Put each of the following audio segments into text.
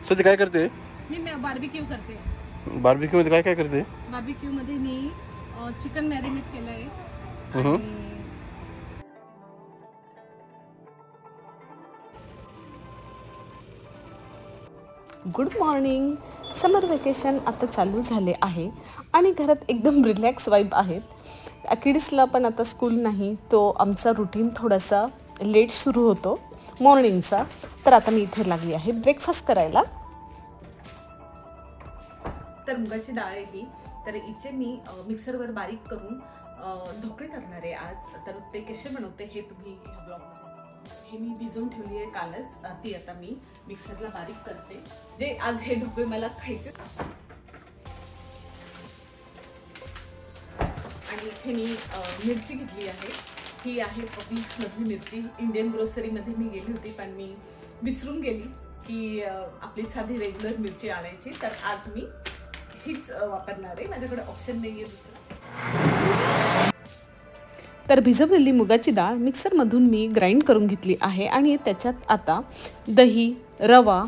सध्या काय करते? मी बार्बिक्यू करते. बार्बिक्यू मध्ये काय काय करते? बार्बिक्यू मध्ये मी चिकन मॅरिनेट केलंय. Good morning. समर वेकेशन आता चालू झाले आहे आणि घरात एकदम रिलॅक्स वाईब आहेत. किड्सला पण आता स्कूल नाही, तो आमचा रुटीन थोडासा लेट सुरू होतो मॉर्निंगचा. तर आता मी इथे लागली आहे ब्रेकफास्ट करायला. तर मुगाची डाळ आहे ही. तर हिचे मी मिक्सरवर बारीक करून ढोकळे करणार आहे आज. तर ते कसे बनवते हे तुम्ही ह्या ब्लॉगमध्ये. हे मी भिजवून ठेवली आहे कालच. ती आता मी मिक्सरला बारीक करते. जे आज हे ढोकळे मला खायचे. आणि इथे मी मिरची घेतली आहे. ही आहे पब्लिक्स मधली मिरची. इंडियन ग्रोसरीमध्ये मी गेली होती पण मी विसरून गेली की आपली साधी रेग्युलर मिरची आणायची. तर आज मी हीच वापरणार आहे. माझ्याकडे ऑप्शन नाही आहे दुसरा. तर भिजवलेली मुगाची डाळ मिक्सरमधून मी ग्राइंड करून घेतली आहे आणि त्याच्यात आता दही, रवा,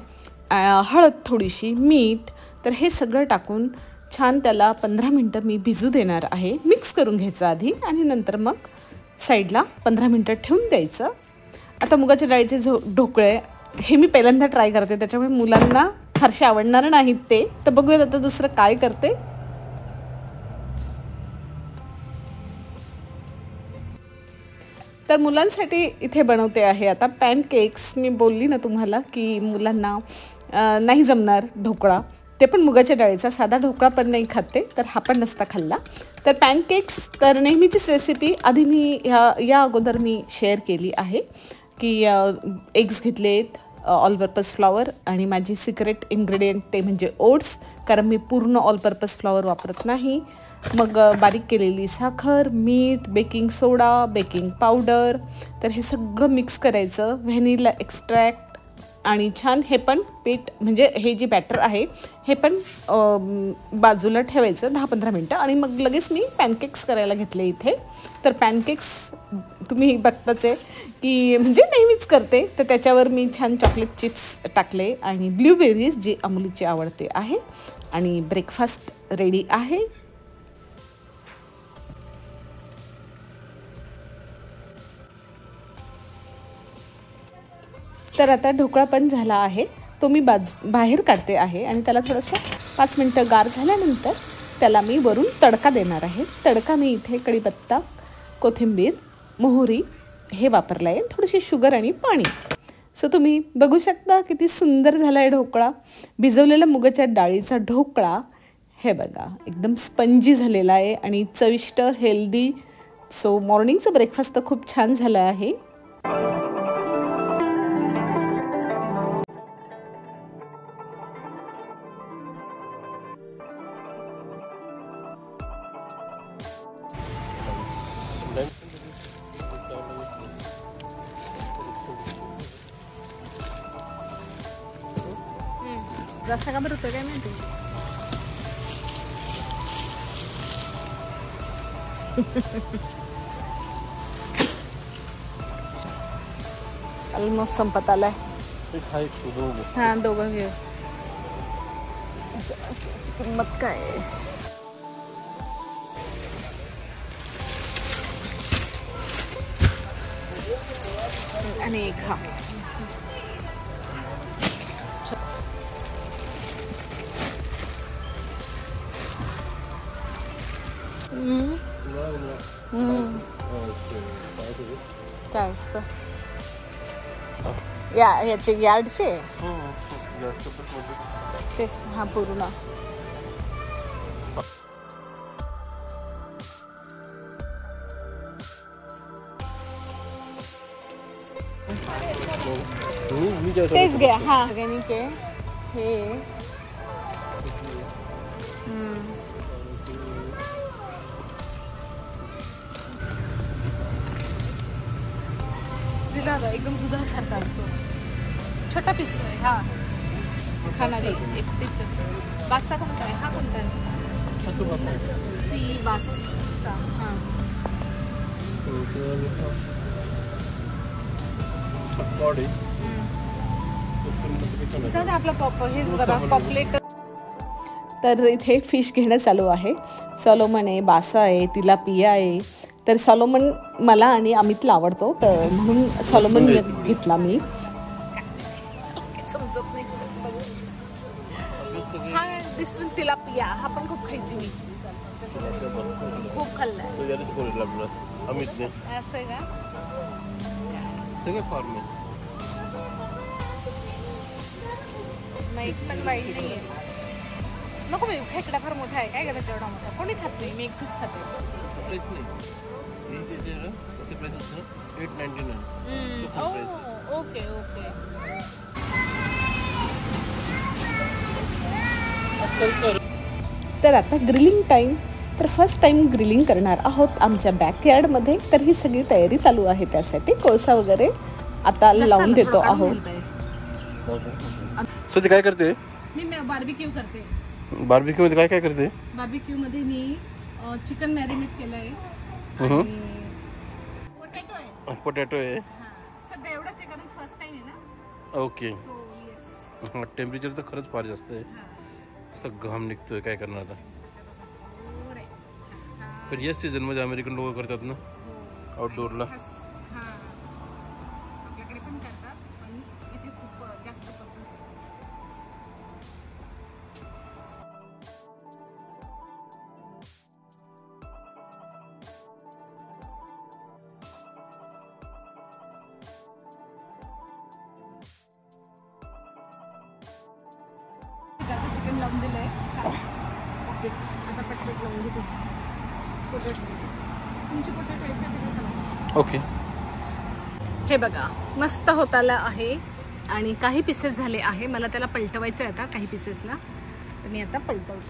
हळद थोडीशी, मीठ, तर हे सगळं टाकून छान त्याला 15 मिनटं मी भिजू देणार आहे. मिक्स करून घ्यायचं आधी आणि नंतर मग साईडला 15 मिनटं ठेवून द्यायचं. आता मुगाच्या डाळीचे ढोकळे हे मी पहिल्यांदा ट्राय करते, त्याच्यामुळे मुलांना फारसे आवडणार नाहीत ते. तर बघूयात आता दुसरं काय करते. तर मुलांसाठी इथे बनवते आहे आता पॅनकेक्स. मी बोलली ना तुम्हाला की मुलांना नाही जमणार ढोकळा, ते पण मुगाच्या डाळीचा. साधा ढोकळा पण नाही खाते, तर हा पण नसता खाल्ला. तर पॅनकेक्स तर नेहमीचीच रेसिपी आधी मी या अगोदर मी शेअर केली आहे की एग्स घेतलेत, ऑल पर्पज फ्लॉवर आणि माझी सिक्रेट इन्ग्रेडियंट ते म्हणजे ओट्स, कारण मी पूर्ण ऑल पर्पज फ्लॉवर वापरत नाही. मग बारीक केलेली साखर, मीठ, बेकिंग सोडा, बेकिंग पावडर, तर हे सगळं मिक्स करायचं. व्हॅनिला एक्स्ट्रॅक्ट आणि छान हे पण पीठ म्हणजे हे जे बॅटर आहे हे पण बाजूला ठेवायचं 10-15 मिनटं. आणि मग लगेच मी पॅनकेक्स करायला घेतले इथे. तर पॅनकेक्स तुम्ही बघताच आहे की म्हणजे नेहमीच करते. तर त्याच्यावर मी छान चॉकलेट चिप्स टाकले आणि ब्लूबेरीज जी अमुलीची आवडते आहे. आणि ब्रेकफास्ट रेडी आहे. तर आता ढोकळा पण झाला आहे, तो मी बाहेर काढते आहे आणि त्याला थोडंसं 5 मिनटं गार झाल्यानंतर त्याला मी वरून तडका देणार आहे. तडका मी इथे कढीपत्ता, कोथिंबीर, मोहरी हे वापरलं आहे, थोडीशी शुगर आणि पाणी. सो तुम्ही बघू शकता किती सुंदर झाला आहे ढोकळा. भिजवलेला मुगाच्या डाळीचा ढोकळा हे बघा एकदम स्पंजी झालेला आहे आणि चविष्ट, हेल्दी. सो मॉर्निंगचं ब्रेकफास्ट तर खूप छान झालं आहे. रस्सा का बरं होतं काय माहिती. ऑलमोस्ट संपत आलाय. हा दोघं घेऊ. किंमत काय आहे. आणि एक हा काय असतं याचे यार्डचे तेच. हा पूर्ण तेच घ्या. हा ऑर्गॅनिक आहे हे. एकदम दुधासारखा असतो. छोटा पीस आहे हा खाणारी एकटीच. बासा कोणता आहे? हा कोणता आहे? सी बासा. हां जाऊ दे आपला हेच बघा पॉपलेट. तर इथे फिश घेणं चालू आहे. सॉलोमन आहे, बासा आहे, तिलापिया आहे. तर सॉलोमन मला आणि अमितला आवडतो, तर म्हणून सॉलोमन घेतला मी. समजत नाही. हा दिसून तिलापिया हा पण खूप खायची मी, खूप खाल्लाय. अमितने असं आहे का? सगळे फॉर्म नाही पण बाई नाही आहे. नको बाई, खेकडा फार मोठा आहे, काय करायचं एवढा मोठा? कोणी खात नाही, मी एकटीच खाते. Okay okay. तर आता ग्रिलिंग टाईम. तर फर्स्ट टाईम ग्रिलिंग करणार आहोत आमच्या बॅकयार्डमध्ये. तर ही सगळी तयारी चालू आहे. त्यासाठी कोळसा वगैरे आता लावून देतो आहोत. सो ते काय करते? मी बार्बिक्यू करते. बार्बिक्यू मध्ये काय करते? बार्बिक्यू मध्ये मी चिकन मॅरिनेट केलंय. पोटॅटो आहे. पोटॅटो आहे. सध्या एवढंच आहे कारण फर्स्ट टाइम आहे ना. ओके. टेम्परेचर तर खरंच फार जास्त आहे. असं घाम निघतोय, काय करणार आता. पण याच सीझन मध्ये अमेरिकन लोक करतात ना आउटडोअरला. आपल्याकडे पण करतात पण इथे खूप जास्त पद्धत. चिकन लावून दिलंय. ओके, आता पटपट लावून घेतो. पोटॅटो तुमची पोटॅटो याच्यात. ओके. हे बघा मस्त होताला आहे आणि काही पीसेस झाले आहे. मला त्याला पलटवायचं आहे आता काही पीसेसला, तर मी आता पलटवते.